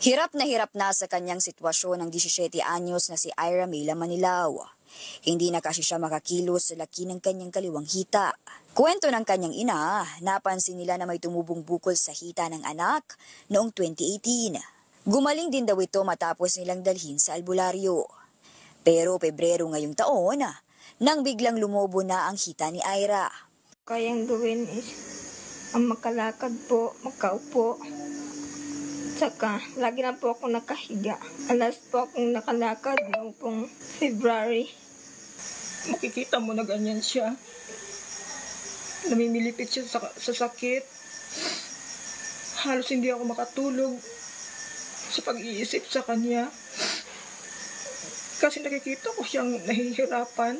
Hirap na sa kanyang sitwasyon ng 17 anyos na si Ira Mela Manilao. Hindi na kasi siya makakilos sa laki ng kanyang kaliwang hita. Kwento ng kanyang ina, napansin nila na may tumubong bukol sa hita ng anak noong 2018. Gumaling din daw ito matapos nilang dalhin sa albularyo. Pero Pebrero ngayong taon, nang biglang lumobo na ang hita ni Ira. Kayang gawin is ang makalakad po, makaupo. Saka, lagi na po ako nakahiga. Alas po akong nakalakad noong pong February. Makikita mo na ganyan siya. Namimilipit siya sa sakit. Halos hindi ako makatulog sa pag-iisip sa kanya. Kasi nakikita ko siyang nahihirapan.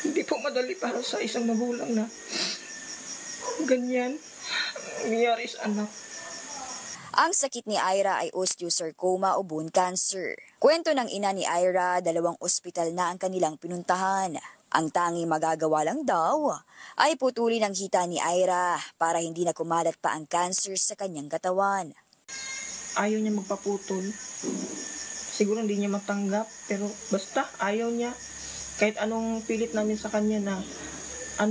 Hindi po madali para sa isang magulang na ganyan nangyayari sa anak. Ang sakit ni Ira ay osteosarcoma o bone cancer. Kwento ng ina ni Ira, 2 ospital na ang kanilang pinuntahan. Ang tanging magagawa lang daw ay putulin ang hita ni Ira para hindi na kumalat pa ang cancer sa kanyang katawan. Ayaw niya magpaputol. Siguro hindi niya matanggap, pero basta ayaw niya. Kahit anong pilit namin sa kanya na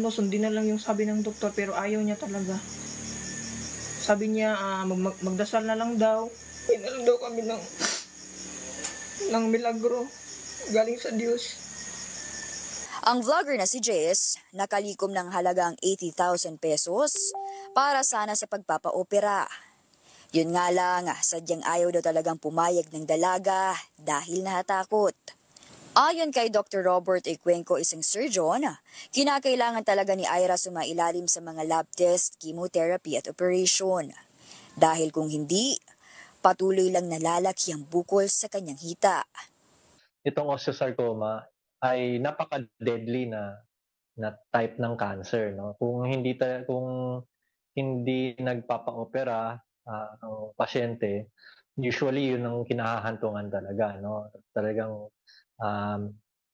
sundin na lang yung sabi ng doktor, pero ayaw niya talaga. Sabi niya, magdasal na lang daw. Inalang daw kami ng milagro galing sa Diyos. Ang vlogger na si Jess, nakalikom ng halagang 80,000 pesos para sana sa pagpapaopera. Yun nga lang, sadyang ayaw daw talagang pumayag ng dalaga dahil nahatakot. Ayon kay Dr. Robert Ecuenco, isang surgeon, kinakailangan talaga ni Ira sumailalim sa mga lab test, chemotherapy at operation. Dahil kung hindi, patuloy lang nalalaki ang bukol sa kanyang hita. Itong osteosarcoma ay napaka-deadly na type ng cancer, no? Kung hindi nagpapa-opera ang pasyente, usually yun ang kinahahantungan talaga, no? Talagang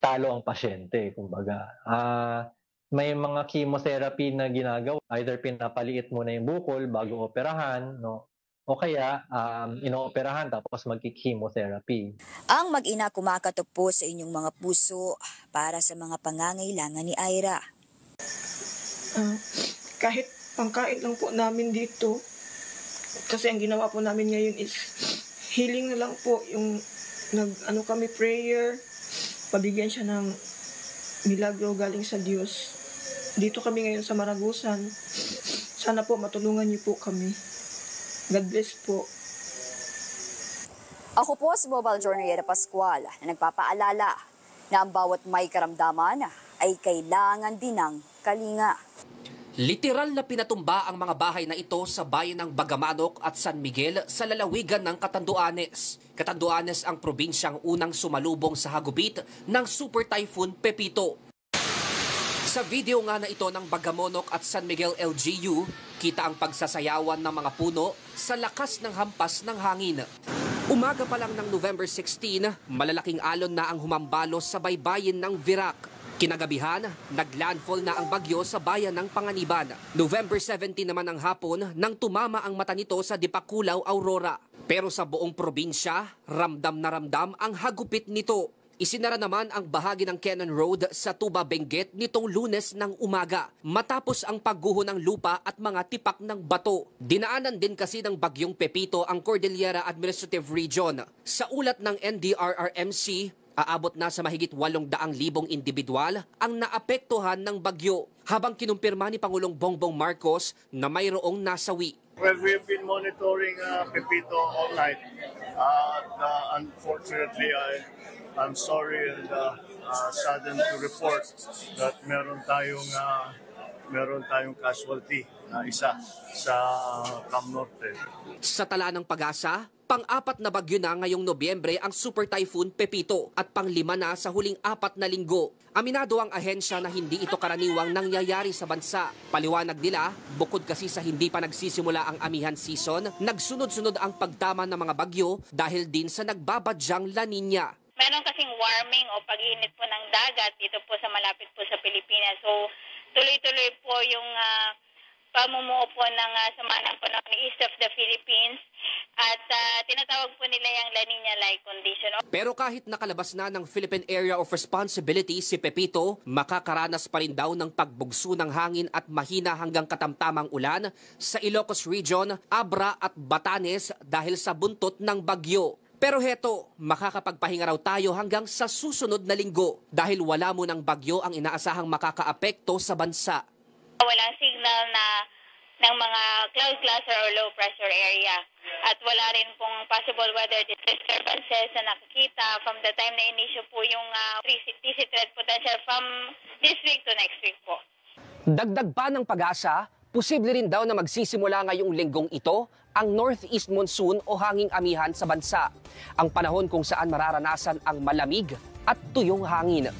talo ang pasyente, kumbaga. May mga chemotherapy na ginagawa, either pinapaliit mo na yung bukol bago operahan, no? O kaya inooperahan tapos magki-chemotherapy. Ang mag-ina kumakatok po sa inyong mga puso para sa mga pangangailangan ni Ira. Kahit pangkain lang po namin dito, kasi ang ginawa po namin ngayon is healing na lang po, yung kami prayer, pabigyan siya ng milagro galing sa Diyos. Dito kami ngayon sa Maragusan. Sana po matulungan niyo po kami. God bless po. Ako po si Mobile Journeyera Pascual na nagpapaalala na ang bawat may karamdaman ay kailangan din ng kalinga. Literal na pinatumba ang mga bahay na ito sa bayan ng Bagamanok at San Miguel sa lalawigan ng Catanduanes. Catanduanes ang probinsyang unang sumalubong sa hagupit ng Super Typhoon Pepito. Sa video nga na ito ng Bagamonok at San Miguel LGU, kita ang pagsasayawan ng mga puno sa lakas ng hampas ng hangin. Umaga pa lang ng November 16, malalaking alon na ang humambalos sa baybayin ng Virac. Kinagabihan, naglandfall na ang bagyo sa bayan ng Panganiban. November 17 naman ang hapon nang tumama ang mata nito sa Dipakulaw, Aurora. Pero sa buong probinsya, ramdam na ramdam ang hagupit nito. Isinara naman ang bahagi ng Cannon Road sa Tuba, Benguet nitong Lunes ng umaga matapos ang pagguho ng lupa at mga tipak ng bato. Dinaanan din kasi ng bagyong Pepito ang Cordillera Administrative Region. Sa ulat ng NDRRMC, aabot na sa mahigit 800,000 individual ang naapektuhan ng bagyo, habang kinumpirma ni Pangulong Bongbong Marcos na mayroong nasawi. Well, we've been monitoring Pepito all night. Unfortunately, I'm sorry and saddened to report that meron tayong casualty na isa sa Cam Norte. Sa tala ng Pag-asa, pang-4 na bagyo na ngayong Nobyembre ang Super Typhoon Pepito at pang-5 na sa huling 4 na linggo. Aminado ang ahensya na hindi ito karaniwang nangyayari sa bansa. Paliwanag nila, bukod kasi sa hindi pa nagsisimula ang amihan season, nagsunod-sunod ang pagtama ng mga bagyo dahil din sa nagbabadyang La Nina. Meron kasing warming o pag-init po ng dagat dito po sa malapit po sa Pilipinas. So tuloy-tuloy po yung pamumuo po ng sama ng panahon ng East of the Philippines at tinatawag po nila yung La Nina-like condition. Pero kahit nakalabas na ng Philippine Area of Responsibility si Pepito, makakaranas pa rin daw ng pagbugso ng hangin at mahina hanggang katamtamang ulan sa Ilocos Region, Abra at Batanes dahil sa buntot ng bagyo. Pero heto, makakapagpahinga raw tayo hanggang sa susunod na linggo dahil wala mo ng bagyo ang inaasahang makakaapekto sa bansa. Walang signal ng mga cloud cluster or low pressure area. At wala rin pong possible weather disturbances na nakikita from the time na inisyo po yung TC threat potential from this week to next week po. Dagdag pa ng pag-asa, posible rin daw na magsisimula ngayong linggong ito ang northeast monsoon o hanging amihan sa bansa. Ang panahon kung saan mararanasan ang malamig at tuyong hangin.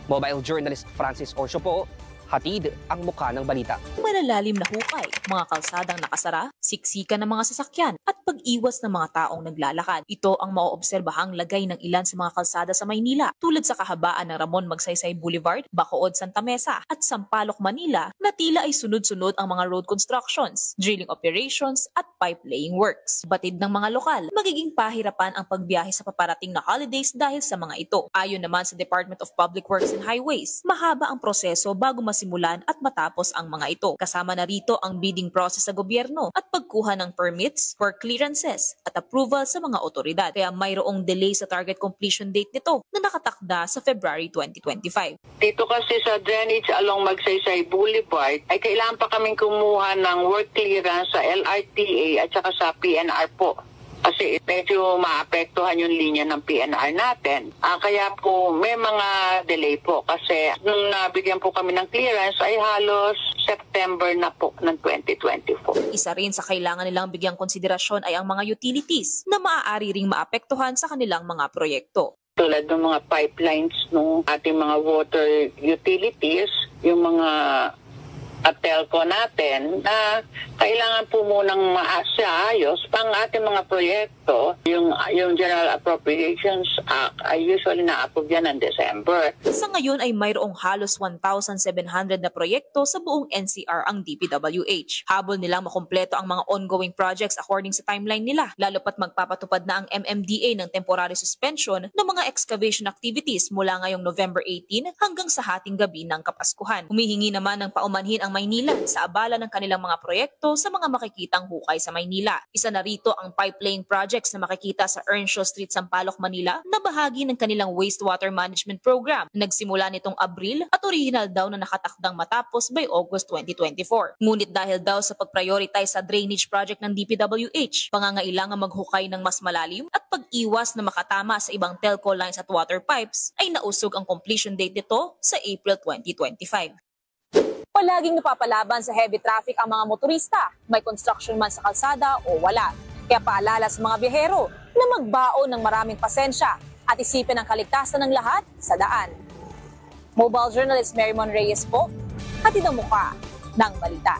Mobile journalist Francis Orso po, hatid ang mukha ng balita. Malalalim na hukay, mga kalsadang nakasara, siksikan ng mga sasakyan at pag-iwas ng mga taong naglalakad. Ito ang maoobserbahang lagay ng ilan sa mga kalsada sa Maynila tulad sa kahabaan ng Ramon Magsaysay Boulevard, Bacood, Santa Mesa at Sampaloc, Manila na tila ay sunod-sunod ang mga road constructions, drilling operations at pipe laying works. Batid ng mga lokal, magiging pahirapan ang pagbiyahe sa paparating na holidays dahil sa mga ito. Ayon naman sa Department of Public Works and Highways, mahaba ang proseso bago masimulan at matapos ang mga ito. Kasama na rito ang bidding process sa gobyerno at pagkuha ng permits, work clearances at approval sa mga otoridad. Kaya mayroong delay sa target completion date nito na nakatakda sa February 2025. Dito kasi sa drainage along Magsaysay Boulevard ay kailangan pa kaming kumuha ng work clearance sa LRTA at saka sa PNR po. Kasi medyo maapektuhan yung linya ng PNR natin. Kaya po may mga delay po kasi nung nabigyan po kami ng clearance ay halos September na po ng 2024. Isa rin sa kailangan nilang bigyang konsiderasyon ay ang mga utilities na maaari ring maapektuhan sa kanilang mga proyekto. Tulad ng mga pipelines ng ating mga water utilities, yung mga telco natin na kailangan po munang maayos pang ating mga proyekto. Yung General Appropriations Act ay usually na-approve yan ng December. Sa ngayon ay mayroong halos 1,700 na proyekto sa buong NCR ang DPWH. Habol nilang makumpleto ang mga ongoing projects according sa timeline nila, lalo pat magpapatupad na ang MMDA ng temporary suspension ng mga excavation activities mula ngayong November 18 hanggang sa hating gabi ng Kapaskuhan. Humihingi naman ng paumanhin ang Maynila sa abala ng kanilang mga proyekto sa mga makikitang hukay sa Maynila. Isa na rito ang pipe laying projects na makikita sa Earnshaw Street, Sampaloc, Manila na bahagi ng kanilang wastewater management program na nagsimula nitong Abril at original daw na nakatakdang matapos by August 2024. Ngunit dahil daw sa pag-prioritize sa drainage project ng DPWH, pangangailangan maghukay ng mas malalim at pag-iwas na makatama sa ibang telco lines at water pipes ay nausog ang completion date nito sa April 2025. Palaging napapalaban sa heavy traffic ang mga motorista, may construction man sa kalsada o wala. Kaya paalala sa mga biyahero na magbaon ng maraming pasensya at isipin ang kaligtasan ng lahat sa daan. Mobile journalist Marymon Reyes po, hatid ang mukha ng balita.